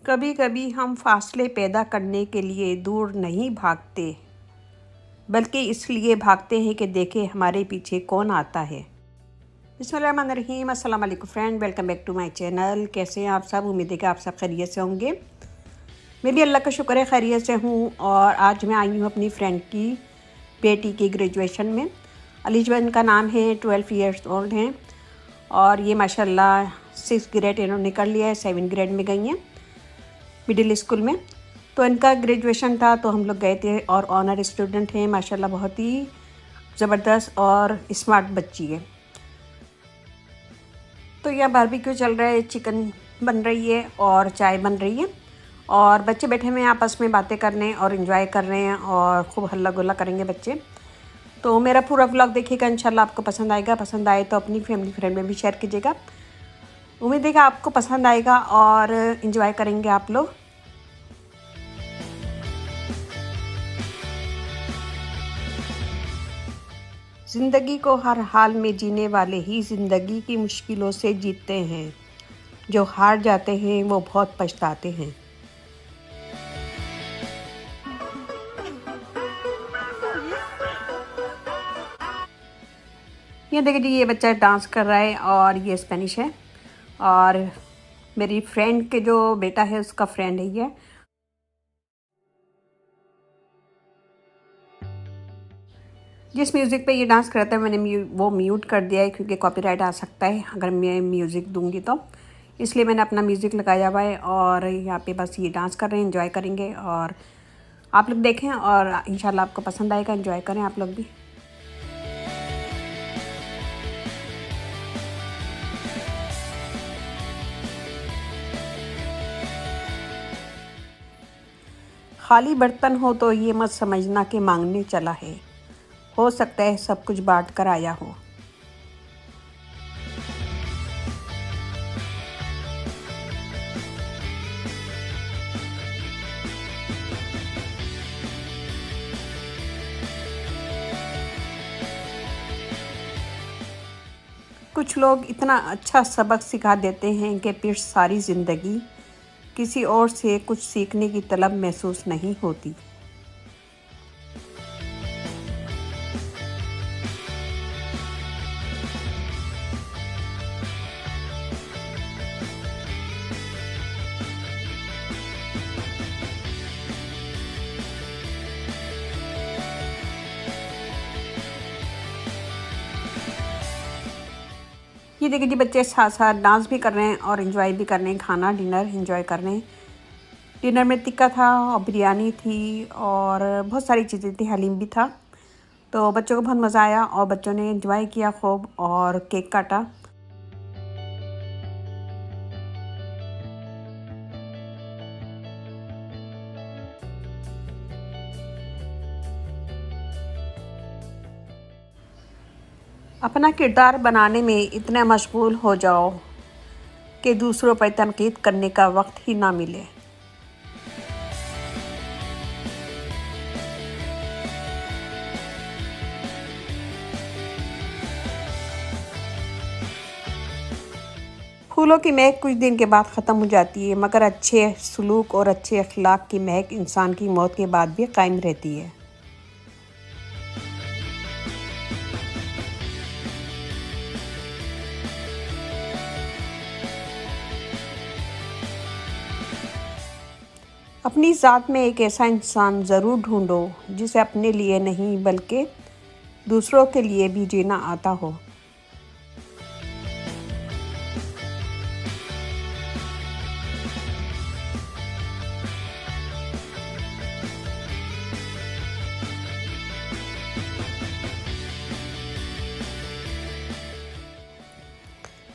कभी कभी हम फासले पैदा करने के लिए दूर नहीं भागते, बल्कि इसलिए भागते हैं कि देखें हमारे पीछे कौन आता है। बिस्मिल्लाहिर्रहमानिर्रहीम। अस्सलाम वालेकुम friend, welcome back to my channel. कैसे हैं आप सब? उम्मीद है कि आप सब खैरियत से होंगे। मैं भी अल्लाह का शुक्र है खैरियत से हूँ। और आज मैं आई हूँ अपनी फ्रेंड की बेटी की ग्रेजुएशन में। अलीजबन का नाम है, 12 ईयर्स ओल्ड हैं और ये माशाल्लाह 6th ग्रेड इन्होंने कर लिया है, 7th ग्रेड में गई हैं मिडिल स्कूल में। तो इनका ग्रेजुएशन था तो हम लोग गए थे और ऑनर स्टूडेंट हैं माशाल्लाह, बहुत ही ज़बरदस्त और स्मार्ट बच्ची है। तो यहाँ बारबेक्यू चल रहा है, चिकन बन रही है और चाय बन रही है और बच्चे बैठे हुए हैं आपस में बातें करने और एंजॉय कर रहे हैं और खूब हल्ला गुल्ला करेंगे बच्चे। तो मेरा पूरा व्लॉग देखिएगा, इंशाल्लाह आपको पसंद आएगा। पसंद आए तो अपनी फैमिली फ्रेंड में भी शेयर कीजिएगा। उम्मीद है कि आपको पसंद आएगा और एंजॉय करेंगे आप लोग। ज़िंदगी को हर हाल में जीने वाले ही ज़िंदगी की मुश्किलों से जीतते हैं। जो हार जाते हैं वो बहुत पछताते हैं। ये देखिए जी, ये बच्चा डांस कर रहा है और ये स्पेनिश है और मेरी फ्रेंड के जो बेटा है उसका फ्रेंड है ये। जिस म्यूज़िक पे ये डांस करता है मैंने वो म्यूट कर दिया है क्योंकि कॉपीराइट आ सकता है अगर मैं म्यूज़िक दूंगी तो, इसलिए मैंने अपना म्यूज़िक लगाया हुआ है और यहाँ पे बस ये डांस कर रहे हैं, एंजॉय करेंगे और आप लोग देखें और इंशाल्लाह आपको पसंद आएगा। एंजॉय करें आप लोग भी। खाली बर्तन हो तो ये मत समझना कि मांगने चला है, हो सकता है सब कुछ बांट कर आया हो। कुछ लोग इतना अच्छा सबक सिखा देते हैं कि फिर सारी ज़िंदगी किसी और से कुछ सीखने की तलब महसूस नहीं होती। ये देखिए जी, बच्चे साथ साथ डांस भी कर रहे हैं और एंजॉय भी कर रहे हैं। खाना डिनर एंजॉय कर रहे हैं। डिनर में टिक्का था और बिरयानी थी और बहुत सारी चीज़ें थी, हलीम भी था। तो बच्चों को बहुत मज़ा आया और बच्चों ने एंजॉय किया खूब और केक काटा। अपना किरदार बनाने में इतना मशगूल हो जाओ कि दूसरों पर तनकीद करने का वक्त ही ना मिले। फूलों की महक कुछ दिन के बाद ख़त्म हो जाती है, मगर अच्छे सलूक और अच्छे अखलाक की महक इंसान की मौत के बाद भी कायम रहती है। अपनी ज़ात में एक ऐसा इंसान ज़रूर ढूंढो जिसे अपने लिए नहीं बल्कि दूसरों के लिए भी जीना आता हो।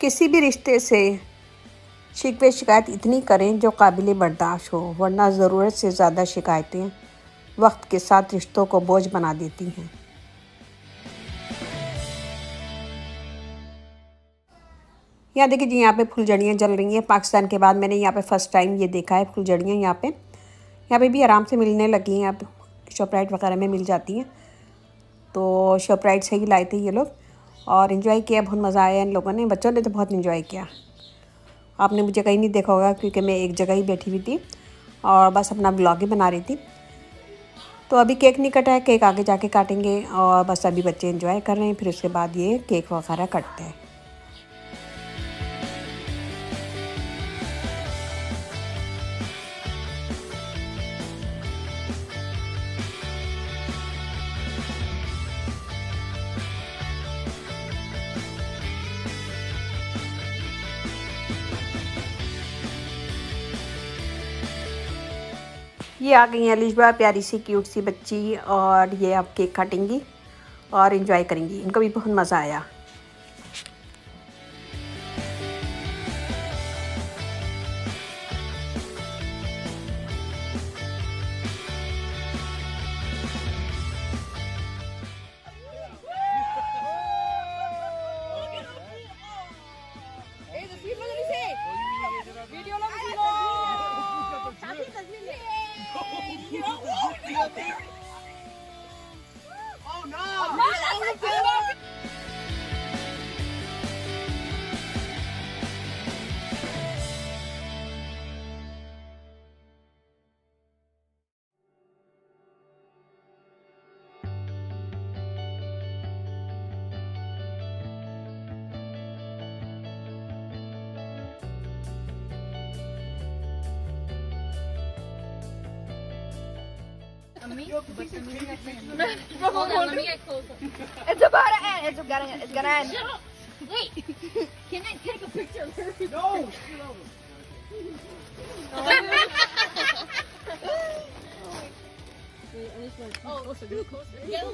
किसी भी रिश्ते से शिकवे शिकायत इतनी करें जो काबिल बर्दाश्त हो, वरना ज़रूरत से ज़्यादा शिकायतें वक्त के साथ रिश्तों को बोझ बना देती हैं। यहाँ देखिए जी, यहाँ पे फुलझड़ियाँ जल रही हैं। पाकिस्तान के बाद मैंने यहाँ पे फ़र्स्ट टाइम ये देखा है फुलझड़ियाँ। यहाँ पे भी आराम से मिलने लगी हैं, अब शॉपराइट वगैरह में मिल जाती हैं। तो शॉपराइट से ही लाए थे ये लोग और इन्जॉय किया, बहुत मज़ा आया इन लोगों ने। बच्चों ने तो बहुत इन्जॉय किया आपने मुझे कहीं नहीं देखा होगा क्योंकि मैं एक जगह ही बैठी हुई थी और बस अपना ब्लॉग ही बना रही थी। तो अभी केक नहीं कटा है, केक आगे जाके काटेंगे और बस अभी बच्चे एंजॉय कर रहे हैं, फिर उसके बाद ये केक वगैरह कटते हैं। ये आ गई है अलिशबा, प्यारी सी क्यूट सी बच्ची, और ये अब केक काटेंगी और एंजॉय करेंगी। इनको भी बहुत मज़ा आया। Hold on, let me get closer. It's about to end. It's gonna end. Shut up. Wait. Can I take a picture of her? No. Oh, closer. Get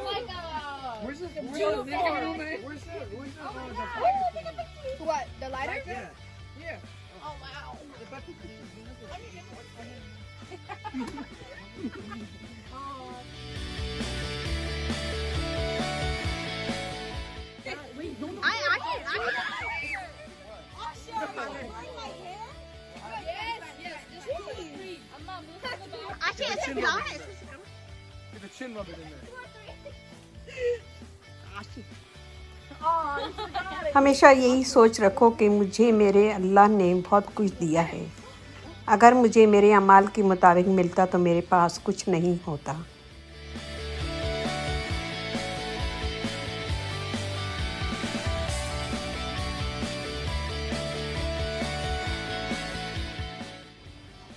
like Where's the uniform. Where's that? What? The lighter? Yeah. Oh wow. Get the chin rub it in there. हमेशा यही सोच रखो कि मुझे मेरे अल्लाह ने बहुत कुछ दिया है। अगर मुझे मेरे अमाल के मुताबिक मिलता तो मेरे पास कुछ नहीं होता।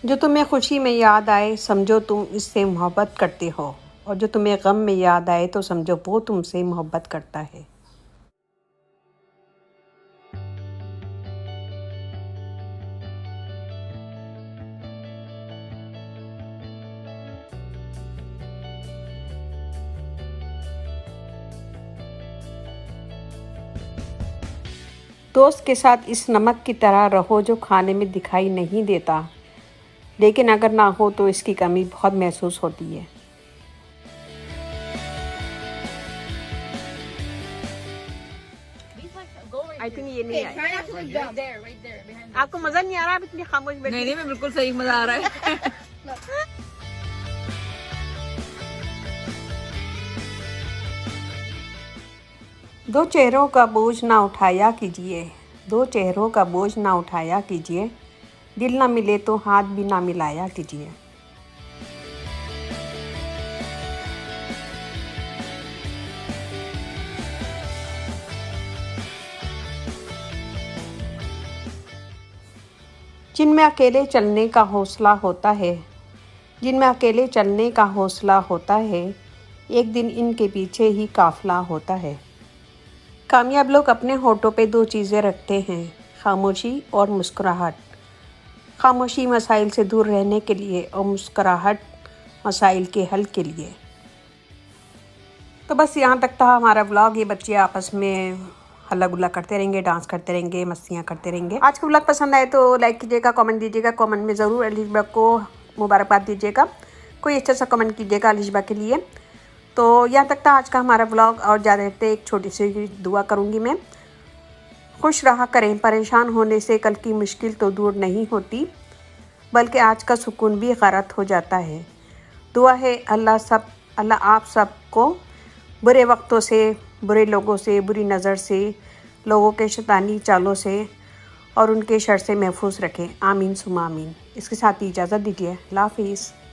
जो तुम्हें खुशी में याद आए समझो तुम इससे मोहब्बत करते हो, और जो तुम्हें गम में याद आए तो समझो वो तुमसे मोहब्बत करता है। दोस्त के साथ इस नमक की तरह रहो जो खाने में दिखाई नहीं देता, लेकिन अगर ना हो तो इसकी कमी बहुत महसूस होती है। आई थिंक ये नहीं आया। आपको मजा नहीं आ रहा? आप इतनी खामोश बैठी। नहीं, मैं बिल्कुल सही मजा आ रहा है। दो चेहरों का बोझ ना उठाया कीजिए, दो चेहरों का बोझ ना उठाया कीजिए, दिल ना मिले तो हाथ भी ना मिलाया कीजिए। जिनमें अकेले चलने का हौसला होता है, जिनमें अकेले चलने का हौसला होता है, एक दिन इनके पीछे ही काफिला होता है। कामयाब लोग अपने होठों पे दो चीज़ें रखते हैं, खामोशी और मुस्कुराहट। खामोशी मसाइल से दूर रहने के लिए और मुस्कुराहट मसाइल के हल के लिए। तो बस यहाँ तक था हमारा व्लॉग। ये बच्चे आपस में हल्ला गुल्ला करते रहेंगे, डांस करते रहेंगे, मस्तियाँ करते रहेंगे। आज का व्लॉग पसंद आए तो लाइक कीजिएगा, कमेंट दीजिएगा। कमेंट में ज़रूर अलिशबा को मुबारकबाद दीजिएगा, कोई अच्छा सा कमेंट कीजिएगा अलिशबा के लिए। तो यहाँ तक था आज का हमारा व्लॉग, और ज़्यादा रहते एक छोटी सी दुआ करूँगी मैं। खुश रहा करें, परेशान होने से कल की मुश्किल तो दूर नहीं होती, बल्कि आज का सुकून भी गलत हो जाता है। दुआ है अल्लाह आप सबको बुरे वक्तों से, बुरे लोगों से, बुरी नज़र से, लोगों के शैतानी चालों से और उनके शर से महफूज रखें। आमीन सुमा आमीन। इसके साथ ही इजाज़त दीजिए। अल्लाह हाफिज़।